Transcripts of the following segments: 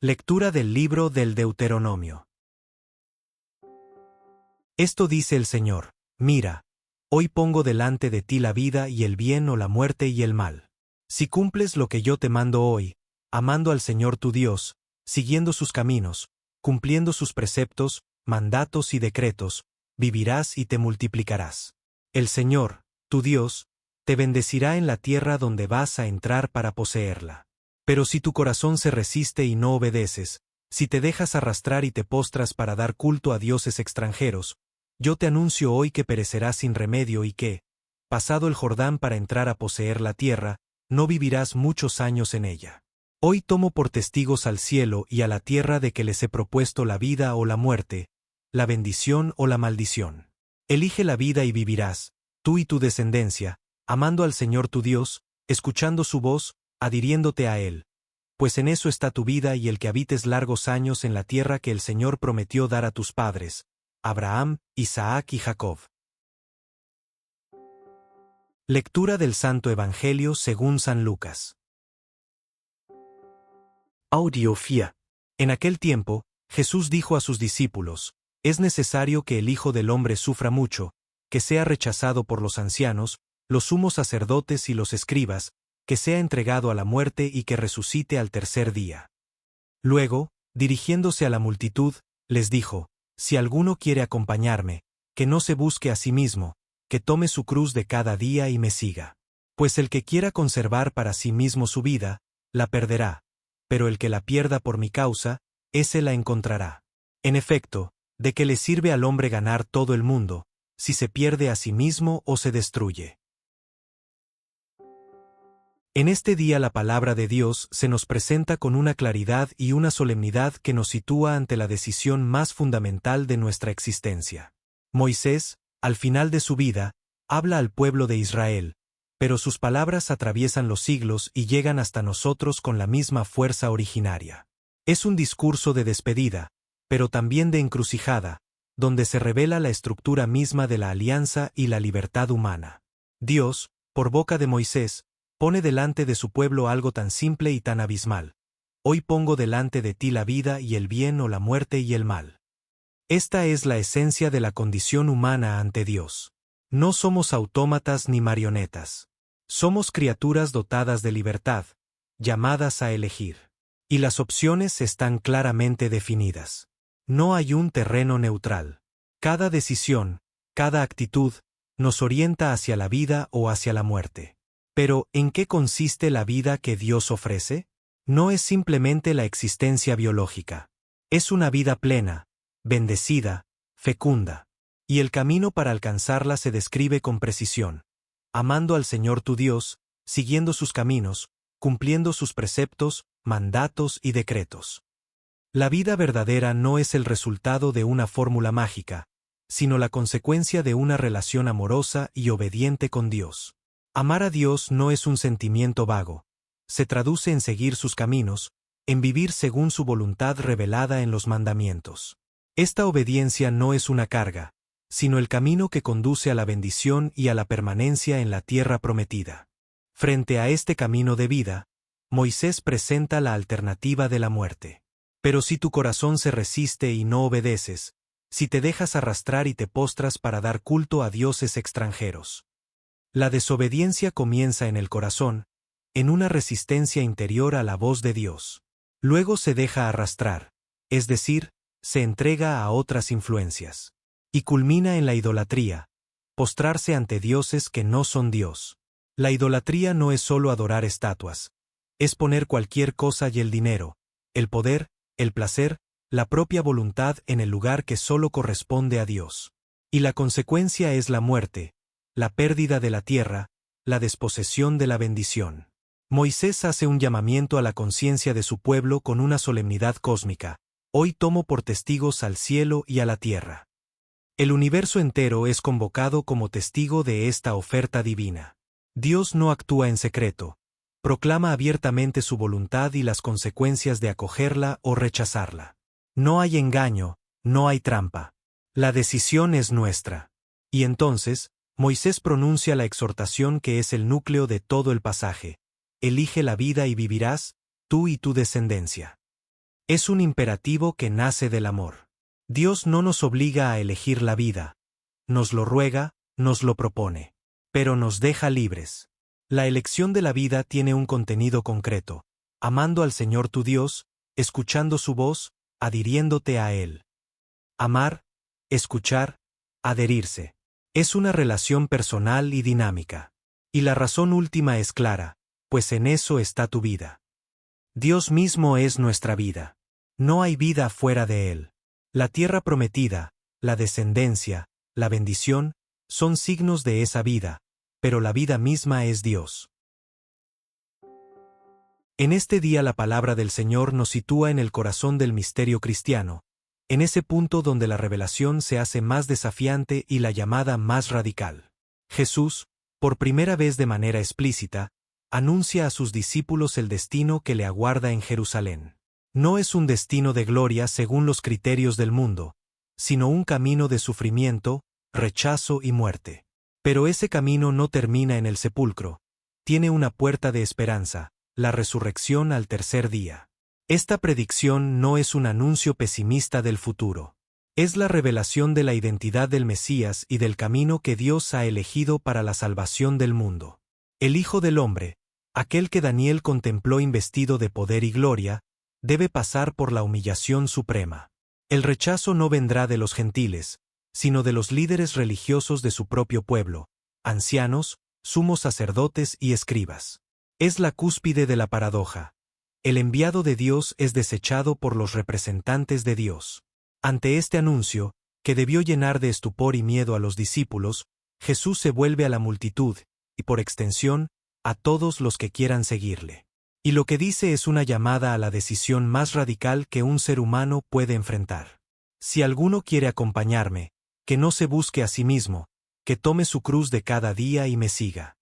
Lectura del libro del Deuteronomio. Esto dice el Señor: Mira, hoy pongo delante de ti la vida y el bien o la muerte y el mal. Si cumples lo que yo te mando hoy, amando al Señor tu Dios, siguiendo sus caminos, cumpliendo sus preceptos, mandatos y decretos, vivirás y te multiplicarás. El Señor, tu Dios, te bendecirá en la tierra donde vas a entrar para poseerla. Pero si tu corazón se resiste y no obedeces, si te dejas arrastrar y te postras para dar culto a dioses extranjeros, yo te anuncio hoy que perecerás sin remedio y que, pasado el Jordán para entrar a poseer la tierra, no vivirás muchos años en ella. Hoy tomo por testigos al cielo y a la tierra de que les he propuesto la vida o la muerte, la bendición o la maldición. Elige la vida y vivirás, tú y tu descendencia, amando al Señor tu Dios, escuchando su voz, adhiriéndote a Él, pues en eso está tu vida y el que habites largos años en la tierra que el Señor prometió dar a tus padres, Abraham, Isaac y Jacob. Lectura del Santo Evangelio según San Lucas. Audio FIA. En aquel tiempo, Jesús dijo a sus discípulos: Es necesario que el Hijo del Hombre sufra mucho, que sea rechazado por los ancianos, los sumos sacerdotes y los escribas, que sea entregado a la muerte y que resucite al tercer día. Luego, dirigiéndose a la multitud, les dijo: Si alguno quiere acompañarme, que no se busque a sí mismo, que tome su cruz de cada día y me siga. Pues el que quiera conservar para sí mismo su vida, la perderá, pero el que la pierda por mi causa, ese la encontrará. En efecto, ¿de qué le sirve al hombre ganar todo el mundo, si se pierde a sí mismo o se destruye? En este día la palabra de Dios se nos presenta con una claridad y una solemnidad que nos sitúa ante la decisión más fundamental de nuestra existencia. Moisés, al final de su vida, habla al pueblo de Israel, pero sus palabras atraviesan los siglos y llegan hasta nosotros con la misma fuerza originaria. Es un discurso de despedida, pero también de encrucijada, donde se revela la estructura misma de la alianza y la libertad humana. Dios, por boca de Moisés, pone delante de su pueblo algo tan simple y tan abismal: Hoy pongo delante de ti la vida y el bien o la muerte y el mal. Esta es la esencia de la condición humana ante Dios. No somos autómatas ni marionetas. Somos criaturas dotadas de libertad, llamadas a elegir. Y las opciones están claramente definidas. No hay un terreno neutral. Cada decisión, cada actitud, nos orienta hacia la vida o hacia la muerte. Pero, ¿en qué consiste la vida que Dios ofrece? No es simplemente la existencia biológica. Es una vida plena, bendecida, fecunda. Y el camino para alcanzarla se describe con precisión: amando al Señor tu Dios, siguiendo sus caminos, cumpliendo sus preceptos, mandatos y decretos. La vida verdadera no es el resultado de una fórmula mágica, sino la consecuencia de una relación amorosa y obediente con Dios. Amar a Dios no es un sentimiento vago. Se traduce en seguir sus caminos, en vivir según su voluntad revelada en los mandamientos. Esta obediencia no es una carga, sino el camino que conduce a la bendición y a la permanencia en la tierra prometida. Frente a este camino de vida, Moisés presenta la alternativa de la muerte. Pero si tu corazón se resiste y no obedeces, si te dejas arrastrar y te postras para dar culto a dioses extranjeros. La desobediencia comienza en el corazón, en una resistencia interior a la voz de Dios. Luego se deja arrastrar, es decir, se entrega a otras influencias. Y culmina en la idolatría, postrarse ante dioses que no son Dios. La idolatría no es solo adorar estatuas, es poner cualquier cosa y el dinero, el poder, el placer, la propia voluntad en el lugar que solo corresponde a Dios. Y la consecuencia es la muerte, la pérdida de la tierra, la desposesión de la bendición. Moisés hace un llamamiento a la conciencia de su pueblo con una solemnidad cósmica: Hoy tomo por testigos al cielo y a la tierra. El universo entero es convocado como testigo de esta oferta divina. Dios no actúa en secreto, proclama abiertamente su voluntad y las consecuencias de acogerla o rechazarla. No hay engaño, no hay trampa. La decisión es nuestra. Y entonces, Moisés pronuncia la exhortación que es el núcleo de todo el pasaje: Elige la vida y vivirás, tú y tu descendencia. Es un imperativo que nace del amor. Dios no nos obliga a elegir la vida. Nos lo ruega, nos lo propone. Pero nos deja libres. La elección de la vida tiene un contenido concreto. Amando al Señor tu Dios, escuchando su voz, adhiriéndote a Él. Amar, escuchar, adherirse. Es una relación personal y dinámica. Y la razón última es clara, pues en eso está tu vida. Dios mismo es nuestra vida. No hay vida fuera de Él. La tierra prometida, la descendencia, la bendición, son signos de esa vida, pero la vida misma es Dios. En este día la palabra del Señor nos sitúa en el corazón del misterio cristiano, en ese punto donde la revelación se hace más desafiante y la llamada más radical. Jesús, por primera vez de manera explícita, anuncia a sus discípulos el destino que le aguarda en Jerusalén. No es un destino de gloria según los criterios del mundo, sino un camino de sufrimiento, rechazo y muerte. Pero ese camino no termina en el sepulcro, tiene una puerta de esperanza, la resurrección al tercer día. Esta predicción no es un anuncio pesimista del futuro. Es la revelación de la identidad del Mesías y del camino que Dios ha elegido para la salvación del mundo. El Hijo del Hombre, aquel que Daniel contempló investido de poder y gloria, debe pasar por la humillación suprema. El rechazo no vendrá de los gentiles, sino de los líderes religiosos de su propio pueblo, ancianos, sumos sacerdotes y escribas. Es la cúspide de la paradoja. El enviado de Dios es desechado por los representantes de Dios. Ante este anuncio, que debió llenar de estupor y miedo a los discípulos, Jesús se vuelve a la multitud, y por extensión, a todos los que quieran seguirle. Y lo que dice es una llamada a la decisión más radical que un ser humano puede enfrentar. Si alguno quiere acompañarme, que no se busque a sí mismo, que tome su cruz de cada día y me siga.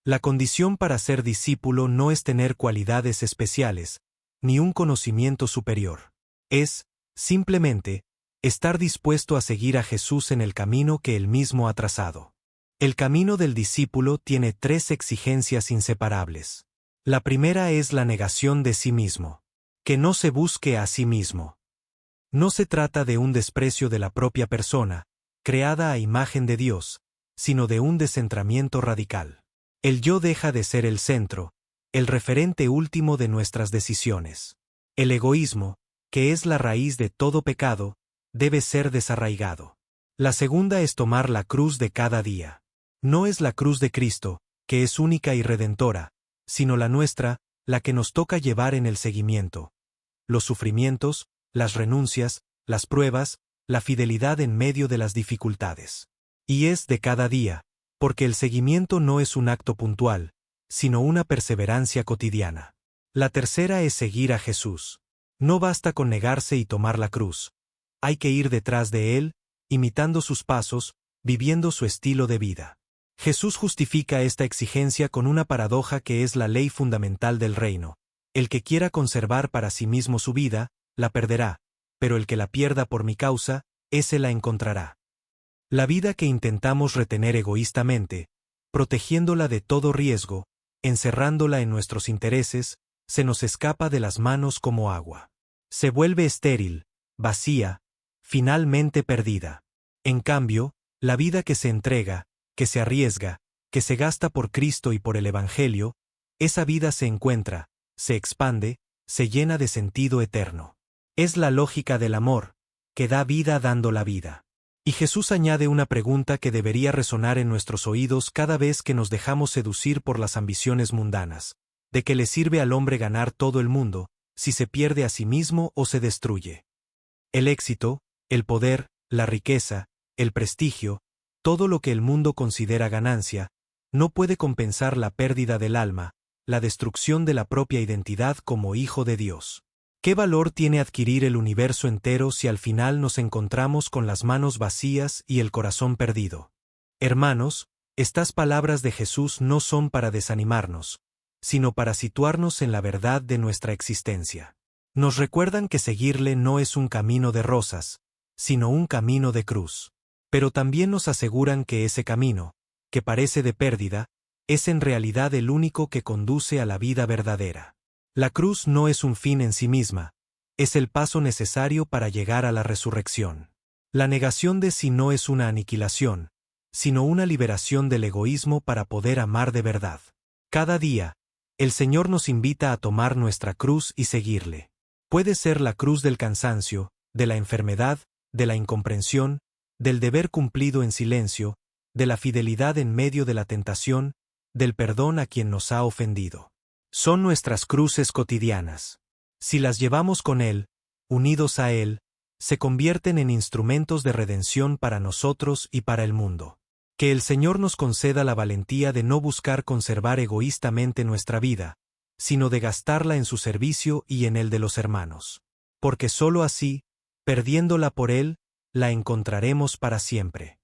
La condición para ser discípulo no es tener cualidades especiales, ni un conocimiento superior. Es, simplemente, estar dispuesto a seguir a Jesús en el camino que él mismo ha trazado. El camino del discípulo tiene 3 exigencias inseparables. La primera es la negación de sí mismo. Que no se busque a sí mismo. No se trata de un desprecio de la propia persona, creada a imagen de Dios, sino de un descentramiento radical. El yo deja de ser el centro, el referente último de nuestras decisiones. El egoísmo, que es la raíz de todo pecado, debe ser desarraigado. La segunda es tomar la cruz de cada día. No es la cruz de Cristo, que es única y redentora, sino la nuestra, la que nos toca llevar en el seguimiento. Los sufrimientos, las renuncias, las pruebas, la fidelidad en medio de las dificultades. Y es de cada día, porque el seguimiento no es un acto puntual, sino una perseverancia cotidiana. La tercera es seguir a Jesús. No basta con negarse y tomar la cruz. Hay que ir detrás de Él, imitando sus pasos, viviendo su estilo de vida. Jesús justifica esta exigencia con una paradoja que es la ley fundamental del reino. El que quiera conservar para sí mismo su vida, la perderá, pero el que la pierda por mi causa, ese la encontrará. La vida que intentamos retener egoístamente, protegiéndola de todo riesgo, encerrándola en nuestros intereses, se nos escapa de las manos como agua. Se vuelve estéril, vacía, finalmente perdida. En cambio, la vida que se entrega, que se arriesga, que se gasta por Cristo y por el Evangelio, esa vida se encuentra, se expande, se llena de sentido eterno. Es la lógica del amor, que da vida dando la vida. Y Jesús añade una pregunta que debería resonar en nuestros oídos cada vez que nos dejamos seducir por las ambiciones mundanas. ¿De qué le sirve al hombre ganar todo el mundo, si se pierde a sí mismo o se destruye? El éxito, el poder, la riqueza, el prestigio, todo lo que el mundo considera ganancia, no puede compensar la pérdida del alma, la destrucción de la propia identidad como hijo de Dios. ¿Qué valor tiene adquirir el universo entero si al final nos encontramos con las manos vacías y el corazón perdido? Hermanos, estas palabras de Jesús no son para desanimarnos, sino para situarnos en la verdad de nuestra existencia. Nos recuerdan que seguirle no es un camino de rosas, sino un camino de cruz. Pero también nos aseguran que ese camino, que parece de pérdida, es en realidad el único que conduce a la vida verdadera. La cruz no es un fin en sí misma, es el paso necesario para llegar a la resurrección. La negación de sí no es una aniquilación, sino una liberación del egoísmo para poder amar de verdad. Cada día, el Señor nos invita a tomar nuestra cruz y seguirle. Puede ser la cruz del cansancio, de la enfermedad, de la incomprensión, del deber cumplido en silencio, de la fidelidad en medio de la tentación, del perdón a quien nos ha ofendido. Son nuestras cruces cotidianas. Si las llevamos con Él, unidos a Él, se convierten en instrumentos de redención para nosotros y para el mundo. Que el Señor nos conceda la valentía de no buscar conservar egoístamente nuestra vida, sino de gastarla en su servicio y en el de los hermanos. Porque sólo así, perdiéndola por Él, la encontraremos para siempre.